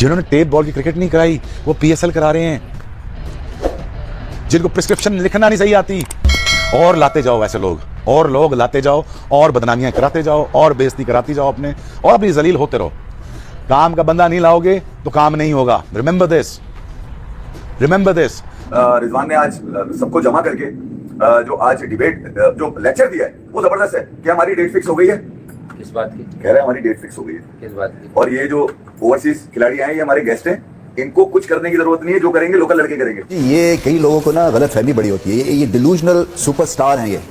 जिन्होंने tape ball की cricket नहीं कराई वो पीएसएल करा रहे हैं, जिनको प्रिस्क्रिप्शन लिखना नहीं सही आती। और लाते जाओ ऐसे लोग, और लोग लाते जाओ, और बदनामियां कराते जाओ, और बेइज्जती कराती जाओ अपने, और अपनी जलील होते रहो। काम का बंदा नहीं लाओगे तो काम नहीं होगा। Remember this, remember this. Rizwan ने आज सबको जमा करके जो आज डिबेट जो लेक्चर दिया है वो जबरदस्त है। क्या हमारी डेट फिक्स हो गई है? किस बात की? कह रहे हैं हमारी डेट फिक्स हो गई है। किस बात की? और ये जो ओवरसीज खिलाड़ी आए ये हमारे गेस्ट हैं, इनको कुछ करने की जरूरत नहीं है, जो करेंगे लोकल लड़के करेंगे। ये कई लोगों को ना गलत फहमी बड़ी होती है, ये डिलूजनल सुपरस्टार हैं ये,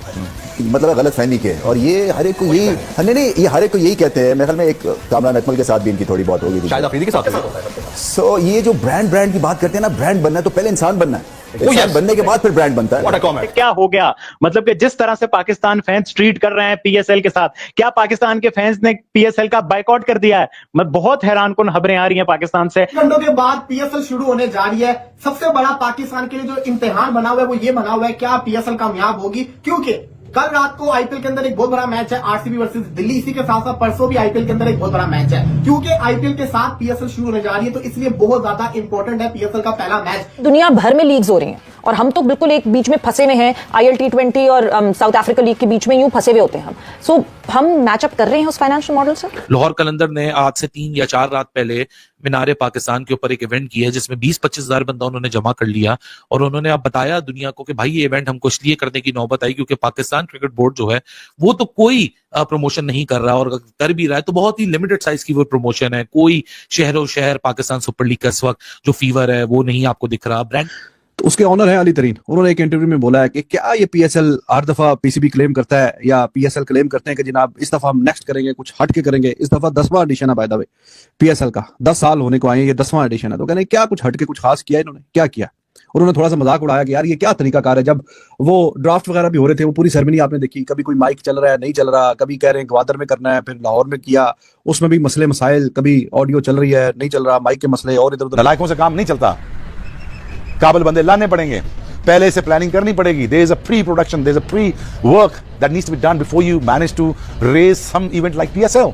मतलब गलत फहमी के। और ये हर एक को यही नहीं, ये हर एक को यही कहते हैं। मेरे ख्याल में एक कामरान अकमल के साथ भी इनकी थोड़ी बहुत होगी, शायद अफरीदी के साथ। सो ये जो ब्रांड की बात करते हैं ना, ब्रांड बनना है तो पहले इंसान बनना है, इंसान बनने के बाद फिर ब्रांड बनता है। क्या हो गया? मतलब कि जिस तरह से पाकिस्तान फैंस ट्रीट कर रहे हैं पीएसएल के साथ, क्या पाकिस्तान के फैंस ने पीएसएल का बाइकआउट कर दिया है? मैं बहुत हैरानकुन खबरें आ रही हैं पाकिस्तान से। घंटों के बाद पीएसएल शुरू होने जा रही है। सबसे बड़ा पाकिस्तान के लिए जो इम्तिहान बना हुआ है वो ये बना हुआ है, क्या पीएसएल कामयाब होगी? क्योंकि कल रात को आईपीएल के अंदर एक बहुत बड़ा मैच है, आरसीबी वर्सेस दिल्ली। इसी के साथ साथ परसों भी आईपीएल के अंदर एक बहुत बड़ा मैच है। क्योंकि आईपीएल के साथ पीएसएल शुरू होने जा रही है तो इसलिए बहुत ज्यादा इंपॉर्टेंट है पीएसएल का पहला मैच। दुनिया भर में लीग्स हो रही हैं और हम तो बिल्कुल एक बीच में फंसे हुए हैं, आईएल T20 और साउथ अफ्रीका लीग के बीच में यूं फंसे हुए होते हैं हम। सो हम मैचअप कर रहे हैं उस फाइनेंशियल मॉडल से। लाहौर कलंदर ने आज से 3 या 4 रात पहले मीनारे पाकिस्तान के ऊपर एक इवेंट किया है जिसमें 20-25 हजार बंदा उन्होंने जमा कर लिया और उन्होंने अब बताया दुनिया को कि भाई ये इवेंट हमको इसलिए करने की नौबत आई क्योंकि पाकिस्तान क्रिकेट बोर्ड जो है वो तो कोई प्रमोशन नहीं कर रहा, और कर भी रहा है तो बहुत ही लिमिटेड साइज की वो प्रमोशन है। कोई शहरों शहर पाकिस्तान सुपर लीग का इस वक्त जो फीवर है वो नहीं आपको दिख रहा। ब्रांड तो उसके ऑनर है अली तरीन, उन्होंने एक इंटरव्यू में बोला है कि क्या ये पीएसएल हर दफा पीसीबी क्लेम करता है या पीएसएल क्लेम करते हैं कि जनाब इस दफा हम नेक्स्ट करेंगे, कुछ हट के करेंगे। इस दफा 10वां एडिशन है बाय द वे पीएसएल का, 10 साल होने को आए, ये 10वां एडिशन है। तो कहने क्या कुछ हट के कुछ खास किया इन्होंने, क्या किया? उन्होंने थोड़ा सा मजाक उड़ाया कि यार ये क्या तरीकाकार है। जब वो ड्राफ्ट वगैरह भी हो रहे थे वो पूरी सेरेमनी आपने देखी, कभी कोई माइक चल रहा है नहीं चल रहा, कभी कह रहे हैं ग्वादर में करना है, फिर लाहौर में किया, उसमें भी मसले मसाइल, कभी ऑडियो चल रही है नहीं चल रहा, माइक के मसले और इधर उधर। नलायकों से काम नहीं चलता, काबिल बंदे लाने पड़ेंगे, पहले से प्लानिंग करनी पड़ेगी। There is a pre production, there is a pre work that needs to be done before you manage to raise some event like PSL.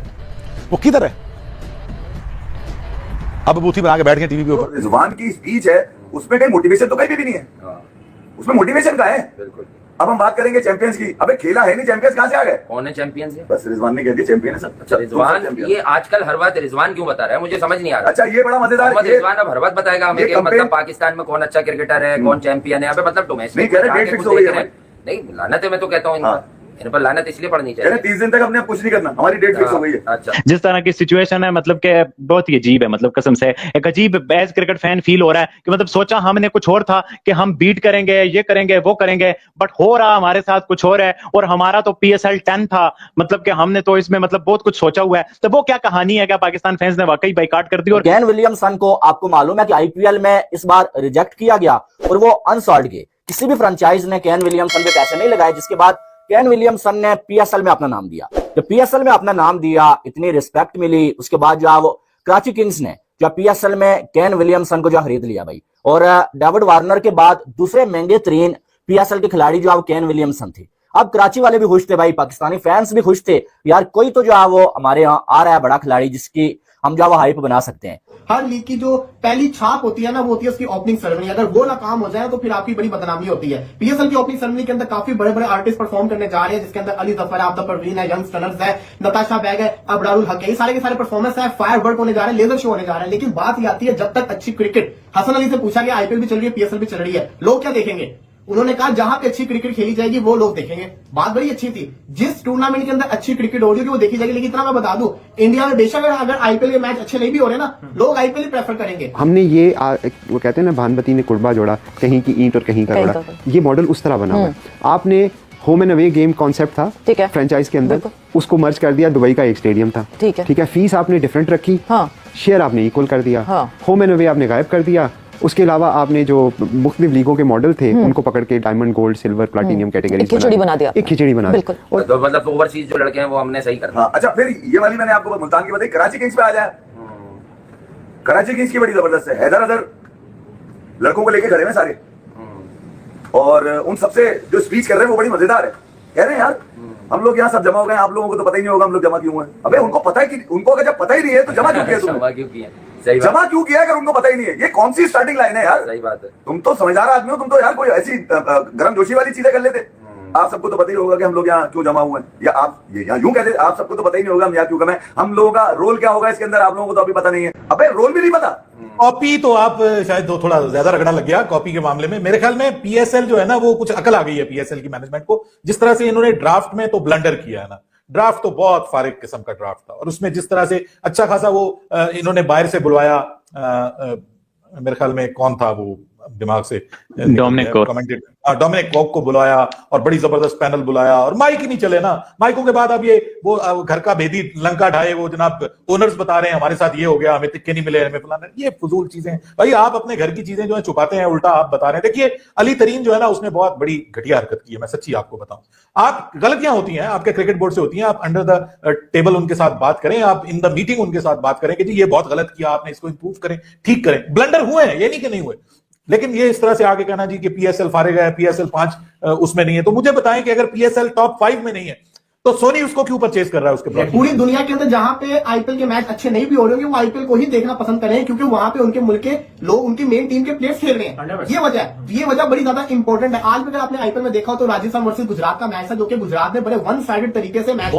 वो किधर है? अब बूथी बना के बैठ गए टीवी के ऊपर। रिजवान की स्पीच है उसमें कहीं मोटिवेशन तो कहीं भी नहीं है। उसमें मोटिवेशन का है। बिल्कुल। अब हम बात करेंगे चैंपियंस की। अबे खेला है नहीं, चैंपियंस कहां से आ गए? कौन है चैंपियन? बस रिजवान ने कह दिया चैंपियन है सब। अच्छा रिजवान, ये आजकल हर बात रिजवान क्यों बता रहा है मुझे समझ नहीं आ रहा। अच्छा ये बड़ा मजेदार है। रिजवान अब हर बात बताएगा हमें कि मतलब पाकिस्तान में कौन अच्छा क्रिकेटर है, कौन चैंपियन है। अबे मतलब डोमेस्टिक नहीं कह रहे डेट फिक्स हो गई है। नहीं लानत है, मैं तो कहता हूँ इन पर लानत इसलिए पड़नी चाहिए। 30 दिन तक अपने आप कुछ नहीं करना, हमारी डेट फिक्स हो गई है। अच्छा जिस तरह की सिचुएशन है मतलब कि बहुत ही अजीब है, मतलब कसम से एक अजीब एज क्रिकेट फैन फील हो रहा है कि मतलब सोचा हमने कुछ और था कि हम बीट करेंगे, ये करेंगे, वो करेंगे, बट हो रहा हमारे साथ कुछ और है। और हमारा तो PSL 10 था, मतलब कि हमने तो इसमें मतलब बहुत कुछ सोचा हुआ है। तो वो क्या कहानी है? क्या पाकिस्तान फैंस ने वाकई बाइकाट कर दी? और केन विलियमसन को आपको मालूम है कि आईपीएल में इस बार रिजेक्ट किया गया और वो अनसॉल्ड गए। किसी भी फ्रेंचाइज ने केन विलियमसन पे पैसे नहीं लगाए, जिसके बाद केन विलियमसन ने पीएसएल में अपना नाम दिया। जब पीएसएल में अपना नाम दिया, इतनी रिस्पेक्ट मिली, उसके बाद जो वो कराची किंग्स ने जो पीएसएल में केन विलियमसन को जो खरीद लिया भाई, और डेविड वार्नर के बाद दूसरे महंगे तरीन पीएसएल के खिलाड़ी जो केन विलियमसन थे। अब कराची वाले भी खुश थे भाई, पाकिस्तानी फैंस भी खुश थे, यार कोई तो जो वो हमारे यहाँ आ रहा है बड़ा खिलाड़ी जिसकी हम जो हाइप बना सकते हैं। हर लीग की जो पहली छाप होती है ना वो होती है उसकी ओपनिंग सेरेमनी। अगर वो नाकाम हो जाए तो फिर आपकी बड़ी बदनामी होती है। पीएसएल की ओपनिंग सेरेमनी के अंदर काफी बड़े बड़े आर्टिस्ट परफॉर्म करने जा रहे हैं, जिसके अंदर अली जफर है, आबदा परवीन है, यंग स्टनर्स है, नताशा बैग है, अबरारुल हक है। सारे के सारे परफॉर्मेंस है, फायर वर्क होने जा रहे हैं, लेजर शो होने जा रहे हैं। लेकिन बात ये आती है जब तक अच्छी क्रिकेट, हसन अली से पूछा गया आईपीएल भी चल रही है, पीएसएल भी चल रही है, लोग क्या देखेंगे? उन्होंने कहा जहां पे अच्छी क्रिकेट खेली जाएगी वो लोग देखेंगे। बात बड़ी अच्छी थी, जिस टूर्नामेंट के अंदर अच्छी क्रिकेट हो रही है वो देखी जाएगी। लेकिन इतना मैं बता दूं, इंडिया में बेशक अगर आईपीएल के मैच अच्छे नहीं भी हो रहे ना, लोग आईपीएल ही प्रेफर करेंगे। हमने ये वो कहते हैं ना भानवती ने कुर्बा जोड़ा, कहीं की ईंट और कहीं का जोड़ा, ये मॉडल उस तरह बना हुआ है। आपने home and away game concept था फ्रेंचाइज के अंदर, उसको मर्ज कर दिया, दुबई का एक स्टेडियम था, ठीक है, फीस आपने डिफरेंट रखी, शेयर आपने इक्वल कर दिया, होम एंड अवे आपने गायब कर दिया। उसके अलावा आपने जो मुख्तलिफ लीगों के मॉडल थे उनको पकड़ के diamond, gold, silver, platinum category खिचड़ी बना दिया, एक खिचड़ी बना दी। और तो मतलब ओवरसीज जो लड़के हैं वो हमने सही करना। अच्छा फिर ये वाली मैंने आपको मुल्तान की बताई, कराची किंग्स पे आ जाए। कराची किंग्स की बड़ी जबरदस्त है, हैदर अदर लड़कों को लेके खड़े हैं सारे, और उन सबसे जो स्पीच कर रहे हैं वो बड़ी मजेदार है। कह रहे हैं यार हम लोग यहाँ सब जमा हो गए, आप लोगों को तो पता ही नहीं होगा हम लोग जमा क्यों हैं। अबे उनको पता है कि उनको अगर जब पता ही नहीं है तो जमा क्यों किया तुमने? सही बात। जमा क्यों किया अगर उनको पता ही नहीं है? ये कौन सी स्टार्टिंग लाइन है यार? सही बात है। तुम तो समझदार आदमी हो, तुम तो यार कोई ऐसी गर्म जोशी वाली चीजें कर लेते। आप सबको तो पता ही होगा कि हम लोग यहाँ क्यों जमा हुए हैं, या आप ये यहाँ यूं कहते, आप सबको तो पता ही नहीं होगा हम यहाँ क्यों कमें। हम लोगों का रोल क्या होगा इसके अंदर, आप लोगों को तो अभी पता नहीं है। अबे रोल भी नहीं पता। कॉपी तो आप शायद थोड़ा ज्यादा रगड़ा लग गया कॉपी के मामले में। मेरे ख्याल में पीएसएल जो है ना, वो कुछ अकल आ गई है पीएसएल की मैनेजमेंट को। जिस तरह से इन्होंने ड्राफ्ट में तो ब्लंडर किया है ना, ड्राफ्ट तो बहुत फारिग किस्म का ड्राफ्ट था, और उसमें जिस तरह से अच्छा खासा वो इन्होंने बाहर से बुलवाया, मेरे ख्याल में कौन था वो दिमाग से, डोमिनिक कॉक को बुलाया और बड़ी जबरदस्त पैनल बुलाया, और माइक ही नहीं चले ना। माइकों के बाद अब ये वो घर का भेदी लंका ढाए, वो जनाब ओनर्स बता रहे हैं हमारे साथ ये हो गया, हमें टिक्के नहीं मिले, हमें फलाना। ये फजूल चीजें भाई, आप अपने घर की चीजें जो है छुपाते हैं, उल्टा आप बता रहे हैं। देखिए अली तरीन जो है ना, उसने बहुत बड़ी घटिया हरकत की है, मैं सच्ची आपको बताऊं। आप गलतियां होती हैं आपके क्रिकेट बोर्ड से होती हैं, आप अंडर द टेबल उनके साथ बात करें, आप इन द मीटिंग उनके साथ बात करें कि जी ये बहुत गलत किया आपने, इसको इंप्रूव करें, ठीक करें। ब्लंडर हुए हैं, ये नहीं कि नहीं हुए, लेकिन ये इस तरह से आगे कहना जी कि पीएसएल फारिग है, पीएसएल 5 उसमें नहीं है, तो मुझे बताएं कि अगर पीएसएल टॉप 5 में नहीं है तो सोनी उसको क्यों परचेज कर रहा है उसके बाद? पूरी दुनिया के अंदर जहां पे आईपीएल के मैच अच्छे नहीं भी हो रहे होंगे, वो आईपीएल को ही देखना पसंद करें, क्योंकि वहां पे उनके मुल्क के लोग, उनकी मेन टीम के प्लेयर्स खेल रहे हैं। ये वजह बड़ी ज्यादा इंपॉर्टेंट है। आज अगर आपने आईपीएल में देखा हो तो राजस्थान वर्सेस गुजरात का मैच है, जो कि गुजरात ने बड़े वन साइडेड तरीके से मैच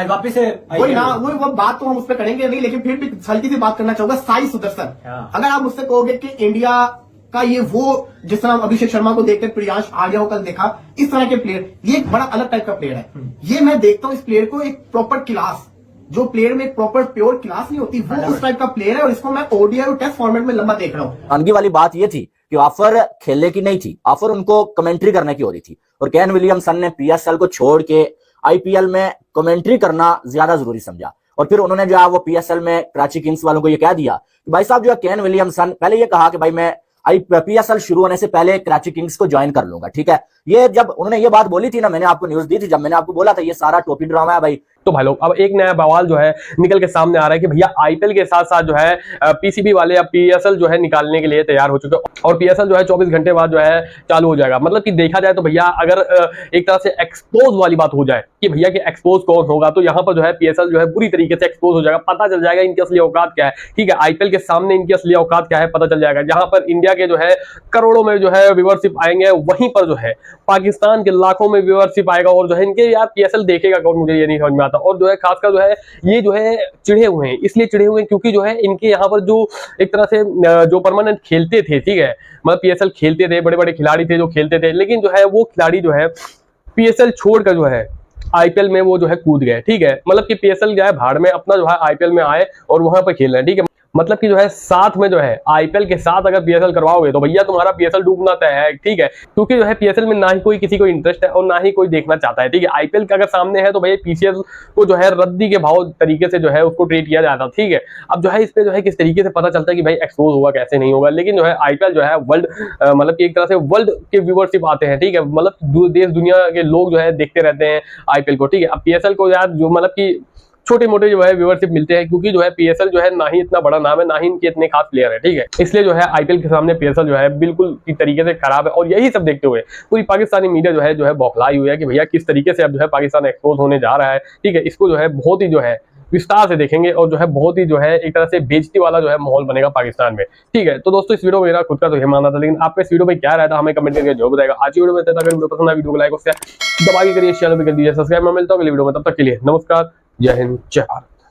वापिस वो बात तो हम उस पर करेंगे नहीं, लेकिन फिर भी हल्की सी बात करना चाहूंगा। साई सुदर्शन, अगर आप मुझसे कहोगे कि इंडिया का ये वो, जिस तरह अभिषेक शर्मा को देखते प्रियांश आर्या को कल देखा, इस तरह के प्लेयर, ये एक बड़ा अलग टाइप का प्लेयर है। ये मैं देखता हूं इस प्लेयर को एक प्रॉपर क्लास, जो प्लेयर में एक प्रॉपर प्योर क्लास नहीं होती, वो उस टाइप का प्लेयर है, और इसको मैं ओडीआई और टेस्ट फॉर्मेट में लंबा देख रहा हूं। अनगी वाली बात ये थी कि ऑफर खेलने की नहीं थी, ऑफर उनको कमेंट्री करने की हो रही थी, और केन विलियमसन ने पीएसएल को छोड़ के आईपीएल में कमेंट्री करना ज्यादा जरूरी समझा। और फिर उन्होंने जो है वो पीएसएल में कराची किंग्स वालों को ये कह दिया कि भाई साहब जो है केन विलियमसन, पहले ये कहा कि भाई मैं पीएसएल शुरू होने से पहले कराची किंग्स को ज्वाइन कर लूंगा, ठीक है। ये जब उन्होंने ये बात बोली थी ना, मैंने आपको न्यूज दी थी, जब मैंने आपको बोला था ये सारा टोपी ड्रामा है भाई, तो भाई लोग अब एक नया बवाल जो है निकल के सामने आ रहा है कि भैया आईपीएल के साथ साथ जो है पीसीबी वाले अब पीएसएल जो है निकालने के लिए तैयार हो चुके हैं, और पीएसएल जो है 24 घंटे बाद जो है चालू हो जाएगा। मतलब कि देखा जाए तो भैया अगर एक तरह से एक्सपोज वाली बात हो जाए कि भैया कि एक्सपोज कौन होगा, तो यहाँ पर जो है पीएसएल जो है बुरी तरीके से एक्सपोज हो जाएगा, पता चल जाएगा इनकी असली औकात क्या है, ठीक है। आईपीएल के सामने इनकी असली औकात क्या है पता चल जाएगा। जहां पर इंडिया के जो है करोड़ों में जो है व्यूअरशिप आएंगे, वहीं पर जो है पाकिस्तान के लाखों में व्यूअरशिप आएगा, और जो है इनके यार पीएसएल देखेगा कौन, मुझे ये नहीं समझ में आता। और जो है खासकर जो है ये जो है चिढ़े हुए हैं, इसलिए चिढ़े हुए हैं क्योंकि जो है इनके यहाँ पर जो एक तरह से जो परमानेंट खेलते थे, ठीक है, मतलब पीएसएल खेलते थे, बड़े बड़े खिलाड़ी थे जो खेलते थे, लेकिन जो है वो खिलाड़ी जो है पीएसएल छोड़कर जो है आईपीएल में वो जो है कूद गए, ठीक है। मतलब कि पीएसएल जो है भाड़ में, अपना जो है आईपीएल में आए और वहां पर खेल रहे हैं, ठीक है। मतलब कि जो है साथ में जो है आईपीएल के साथ अगर पीएसएल करवाओगे तो भैया तुम्हारा पीएसएल डूबना तय है, ठीक है। क्योंकि जो है पीएसएल में ना ही कोई किसी को इंटरेस्ट है और ना ही कोई देखना चाहता है, ठीक है। आईपीएल का अगर सामने है तो भैया पीसीएल को जो है रद्दी के भाव तरीके से जो है उसको ट्रीट किया जाता, ठीक है। अब जो है इस पे जो है किस तरीके से पता चलता है कि भाई एक्सपोज होगा कैसे नहीं होगा, लेकिन जो है आईपीएल जो है वर्ल्ड मतलब कि एक तरह से वर्ल्ड के व्यूअरशिप आते हैं, ठीक है। मतलब देश दुनिया के लोग जो है देखते रहते हैं आईपीएल को, ठीक है। अब पीएसएल को यार जो मतलब कि छोटे मोटे जो है व्यूअरशिप मिलते हैं, क्योंकि जो है पीएसएल जो है ना ही इतना बड़ा नाम है, ना ही इनके इतने खास प्लेयर है, ठीक है। इसलिए जो है आईपीएल के सामने पीएसएल जो है बिल्कुल की तरीके से खराब है, और यही सब देखते हुए पूरी पाकिस्तानी मीडिया जो है बौखलाई हुई है कि भैया किस तरीके से अब जो है पाकिस्तान एक्सपोज होने जा रहा है, ठीक है। इसको जो है बहुत ही जो है विस्तार से देखेंगे, और जो है बहुत ही जो है एक तरह से बेइज्जती वाला जो है माहौल बनेगा पाकिस्तान में, ठीक है। तो दोस्तों इस वीडियो में मेरा खुद का तो ये मानना था, लेकिन आपका इस वीडियो में क्या रहता है हमें कमेंट करके जो बताएगा। आज की वीडियो में अगर वीडियो पसंद आए वीडियो को लाइक और शेयर दबा के करिए, चैनल पर कर दीजिए सब्सक्राइब। मैं मिलता हूं अगली वीडियो में, तब तक के लिए नमस्कार, जय हिंद, जय भारत।